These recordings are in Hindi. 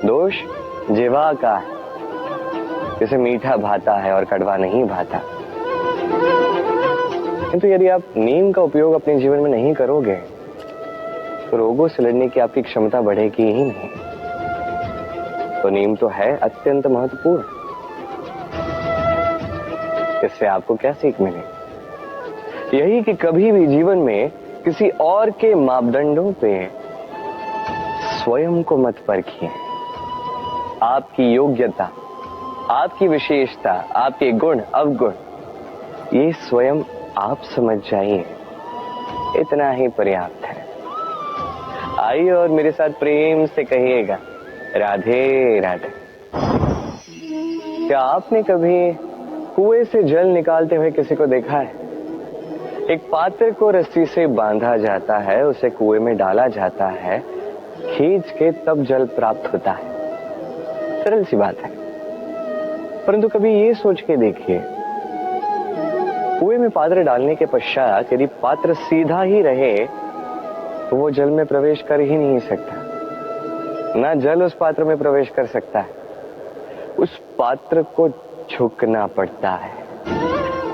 दोष जिह्वा का है, जिसे मीठा भाता है और कड़वा नहीं भाता। किंतु यदि आप नीम का उपयोग अपने जीवन में नहीं करोगे तो रोगों से लड़ने की आपकी क्षमता बढ़ेगी ही नहीं। तो नीम तो है अत्यंत महत्वपूर्ण। इससे आपको क्या सीख मिलेगी? यही कि कभी भी जीवन में किसी और के मापदंडों पे स्वयं को मत परखिए। आपकी योग्यता, आपकी विशेषता, आपके गुण अवगुण, ये स्वयं आप समझ जाइए, इतना ही पर्याप्त है। आइए और मेरे साथ प्रेम से कहिएगा, राधे राधे। क्या आपने कभी कुएं से जल निकालते हुए किसी को देखा है? एक पात्र को रस्सी से बांधा जाता है, उसे कुएं में डाला जाता है, खींच के तब जल प्राप्त होता है। सरल सी बात है। परंतु कभी ये सोच के देखिए, कुएं में पात्र डालने के पश्चात यदि पात्र सीधा ही रहे तो वो जल में प्रवेश कर ही नहीं सकता। ना जल उस पात्र में प्रवेश कर सकता है। उस पात्र को झुकना पड़ता है,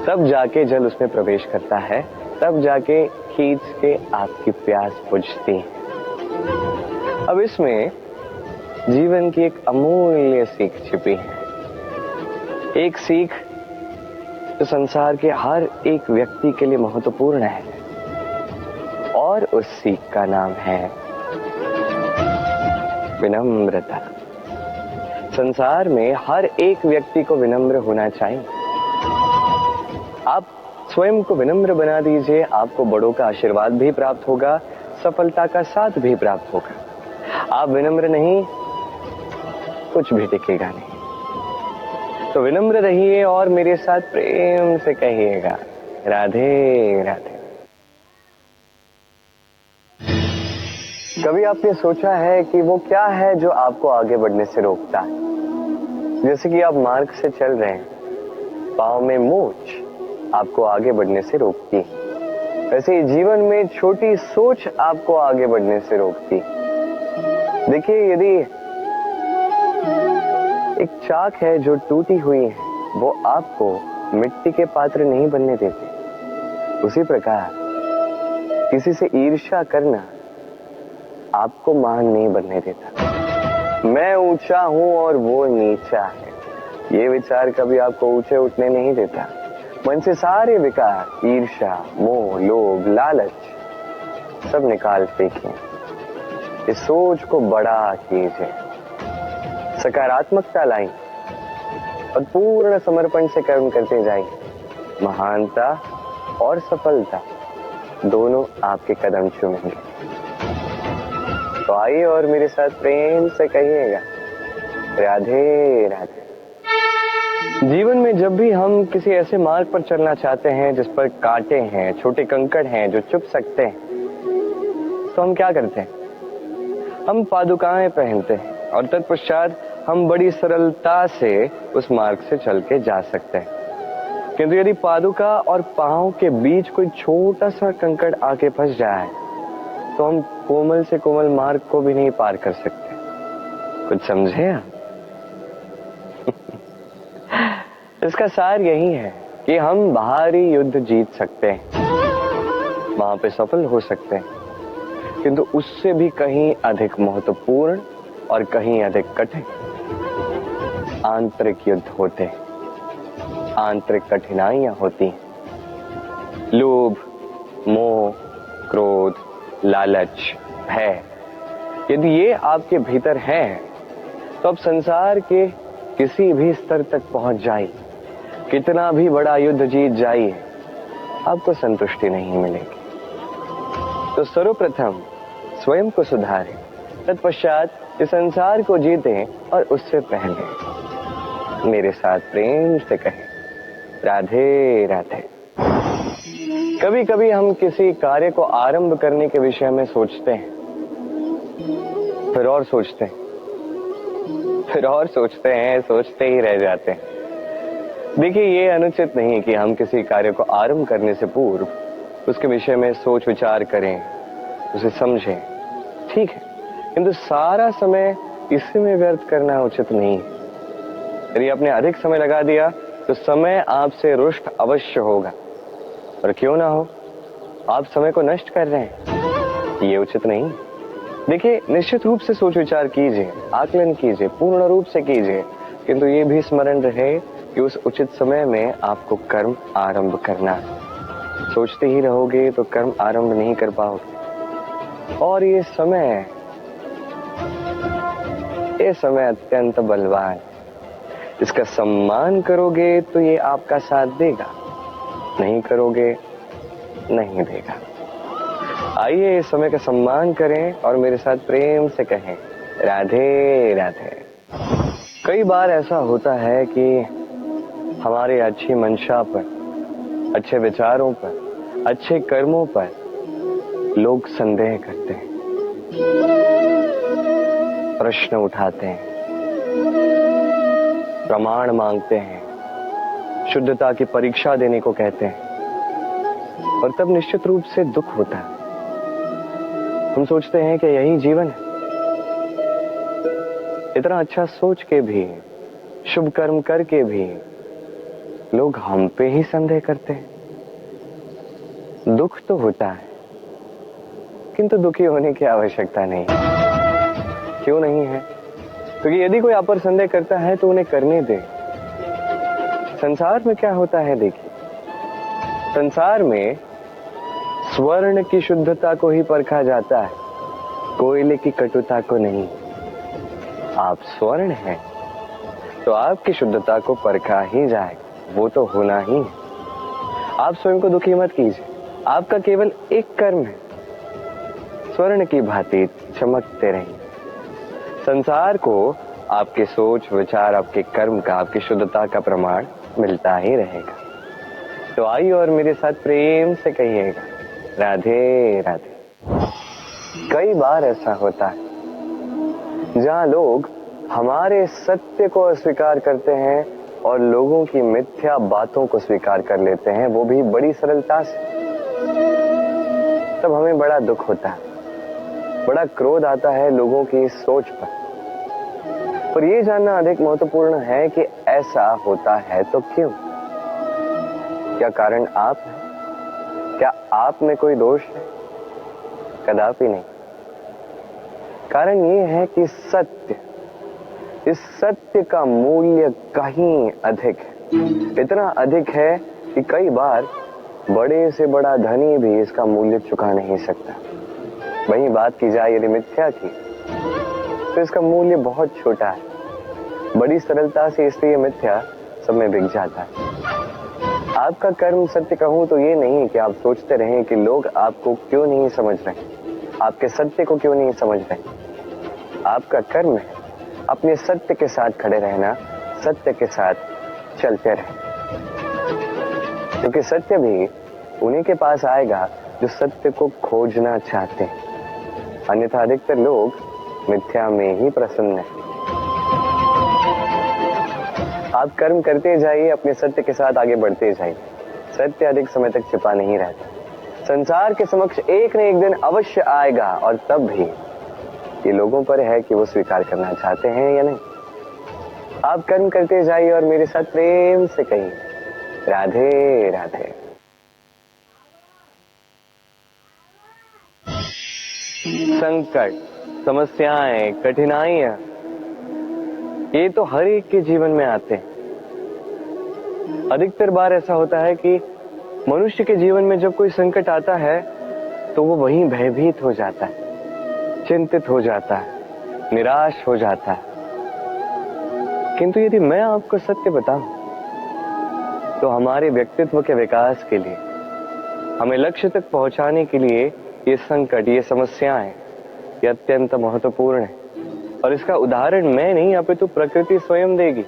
तब जाके जल उसमें प्रवेश करता है, तब जाके खींच के आपकी प्यास बुझती है। अब इसमें जीवन की एक अमूल्य सीख छिपी है। एक सीख जो संसार के हर एक व्यक्ति के लिए महत्वपूर्ण है, और उस सीख का नाम है विनम्रता। संसार में हर एक व्यक्ति को विनम्र होना चाहिए। आप स्वयं को विनम्र बना दीजिए, आपको बड़ों का आशीर्वाद भी प्राप्त होगा, सफलता का साथ भी प्राप्त होगा। आप विनम्र नहीं, कुछ भी टिकेगा नहीं। तो विनम्र रहिए और मेरे साथ प्रेम से कहिएगा, राधे राधे। कभी आपने सोचा है कि वो क्या है जो आपको आगे बढ़ने से रोकता है? जैसे कि आप मार्ग से चल रहे हैं, पांव में मोच आपको आगे बढ़ने से रोकती है। वैसे जीवन में छोटी सोच आपको आगे बढ़ने से रोकती। देखिए, यदि एक चाक है जो टूटी हुई है, वो आपको मिट्टी के पात्र नहीं बनने देते। उसी प्रकार किसी से ईर्ष्या करना आपको महान नहीं बनने देता। मैं ऊंचा हूं और वो नीचा है, ये विचार कभी आपको ऊंचे उठने नहीं देता। मन से सारे विकार, ईर्ष्या, मोह, लोभ, लालच सब निकाल फेंकिए। इस सोच को बड़ा कीजिए, सकारात्मकता लाई और पूर्ण समर्पण से कर्म करते जाइए। महानता और सफलता दोनों आपके कदम चूमेंगे। तो आइए और मेरे साथ प्रेम से कहिएगा, राधे राधे। जीवन में जब भी हम किसी ऐसे मार्ग पर चलना चाहते हैं जिस पर कांटे हैं, छोटे कंकड़ हैं जो चुभ सकते हैं, तो हम क्या करते हैं? हम पादुकाएं पहनते हैं और तत्पश्चात हम बड़ी सरलता से उस मार्ग से चल के जा सकते हैं। किंतु यदि पादुका और पांव के बीच कोई छोटा सा कंकड़ आके फंस जाए तो हम कोमल से कोमल मार्ग को भी नहीं पार कर सकते। कुछ समझे आप? इसका सार यही है कि हम बाहरी युद्ध जीत सकते हैं, वहां पे सफल हो सकते हैं, किंतु उससे भी कहीं अधिक महत्वपूर्ण और कहीं अधिक कठिन आंतरिक युद्ध होते हैं। आंतरिक कठिनाइयां होती हैं। लोभ, मोह, क्रोध, लालच, भय, यदि ये आपके भीतर है तो अब संसार के किसी भी स्तर तक पहुंच जाइए, कितना भी बड़ा युद्ध जीत जाइए, आपको संतुष्टि नहीं मिलेगी। तो सर्वप्रथम स्वयं को सुधारें, तत्पश्चात इस संसार को जीतें और उससे पहले मेरे साथ प्रेम से कहें, राधे राधे। कभी कभी हम किसी कार्य को आरंभ करने के विषय में सोचते हैं, फिर और सोचते हैं, फिर और सोचते हैं, सोचते ही रह जाते हैं। देखिए, ये अनुचित नहीं कि हम किसी कार्य को आरंभ करने से पूर्व उसके विषय में सोच विचार करें, उसे समझें, ठीक है, किंतु सारा समय इसी में व्यर्थ करना उचित नहीं है। यदि आपने अधिक समय लगा दिया तो समय आपसे रुष्ट अवश्य होगा, और क्यों ना हो, आप समय को नष्ट कर रहे हैं, ये उचित नहीं। देखिए, निश्चित रूप से सोच विचार कीजिए, आकलन कीजिए, पूर्ण रूप से कीजिए, किंतु ये भी स्मरण रहे कि उस उचित समय में आपको कर्म आरंभ करना है। सोचते ही रहोगे तो कर्म आरंभ नहीं कर पाओगे। और ये समय अत्यंत बलवान, इसका सम्मान करोगे तो ये आपका साथ देगा, नहीं करोगे नहीं देगा। आइए इस समय का सम्मान करें और मेरे साथ प्रेम से कहें राधे राधे। कई बार ऐसा होता है कि हमारे अच्छी मंशा पर, अच्छे विचारों पर, अच्छे कर्मों पर लोग संदेह करते हैं, प्रश्न उठाते हैं, प्रमाण मांगते हैं, शुद्धता की परीक्षा देने को कहते हैं, और तब निश्चित रूप से दुख होता है। हम सोचते हैं कि यही जीवन है। इतना अच्छा सोच के भी, शुभ कर्म करके भी लोग हम पे ही संदेह करते हैं। दुख तो होता है, किंतु दुखी होने की आवश्यकता नहीं। क्यों नहीं है? क्योंकि यदि कोई आप पर संदेह करता है तो उन्हें करने दे। संसार में क्या होता है, देखिए, संसार में स्वर्ण की शुद्धता को ही परखा जाता है, कोयले की कटुता को नहीं। आप स्वर्ण हैं तो आपकी शुद्धता को परखा ही जाएगा, वो तो होना ही है। आप स्वयं को दुखी मत कीजिए, आपका केवल एक कर्म है, स्वर्ण की भांति चमकते रहिए। संसार को आपके सोच विचार, आपके कर्म का, आपकी शुद्धता का प्रमाण मिलता ही रहेगा। तो आइए और मेरे साथ प्रेम से कहिएगा राधे राधे। कई बार ऐसा होता है जहां लोग हमारे सत्य को अस्वीकार करते हैं और लोगों की मिथ्या बातों को स्वीकार कर लेते हैं, वो भी बड़ी सरलता से। तब हमें बड़ा दुख होता है, बड़ा क्रोध आता है लोगों की इस सोच पर यह जानना अधिक महत्वपूर्ण है कि ऐसा होता है तो क्यों? क्या कारण आप हैं? क्या आप में कोई दोष है? कदापि नहीं। कारण ये है कि सत्य, इस सत्य का मूल्य कहीं अधिक है, इतना अधिक है कि कई बार बड़े से बड़ा धनी भी इसका मूल्य चुका नहीं सकता। वहीं बात की जाए यदि मिथ्या की, तो इसका मूल्य बहुत छोटा है, बड़ी सरलता से इसलिए मिथ्या सब में बिक जाता है। आपका कर्म सत्य कहूं तो ये नहीं कि आप सोचते रहें कि लोग आपको क्यों नहीं समझ रहे, आपके सत्य को क्यों नहीं समझ रहे। आपका कर्म है अपने सत्य के साथ खड़े रहना, सत्य के साथ चलते रहें, क्योंकि सत्य भी उन्हीं के पास आएगा जो सत्य को खोजना चाहते हैं। अन्यथा अधिकतर लोग मिथ्या में ही प्रसन्न हैं। आप कर्म करते जाइए, अपने सत्य के साथ आगे बढ़ते जाइए। सत्य अधिक समय तक छिपा नहीं रहता, संसार के समक्ष एक न एक दिन अवश्य आएगा, और तब भी ये लोगों पर है कि वो स्वीकार करना चाहते हैं या नहीं। आप कर्म करते जाइए और मेरे साथ प्रेम से कहिए राधे राधे। संकट, समस्याएं, कठिनाइयां, ये तो हर एक के जीवन में आते हैं। अधिकतर बार ऐसा होता है कि मनुष्य के जीवन में जब कोई संकट आता है तो वो वहीं भयभीत हो जाता है, चिंतित हो जाता है, निराश हो जाता है। किंतु यदि मैं आपको सत्य बताऊं तो हमारे व्यक्तित्व के विकास के लिए, हमें लक्ष्य तक पहुंचाने के लिए ये संकट, ये समस्याएं, ये अत्यंत महत्वपूर्ण है। और इसका उदाहरण मैं नहीं, अपितु प्रकृति स्वयं देगी।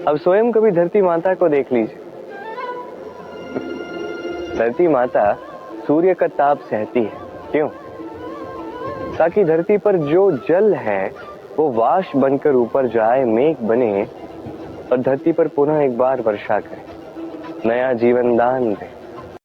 अब स्वयं कभी धरती माता को देख लीजिए। धरती माता सूर्य का ताप सहती है, क्यों? ताकि धरती पर जो जल है वो वाष्प बनकर ऊपर जाए, मेघ बने और धरती पर पुनः एक बार वर्षा करे, नया जीवन दान दे।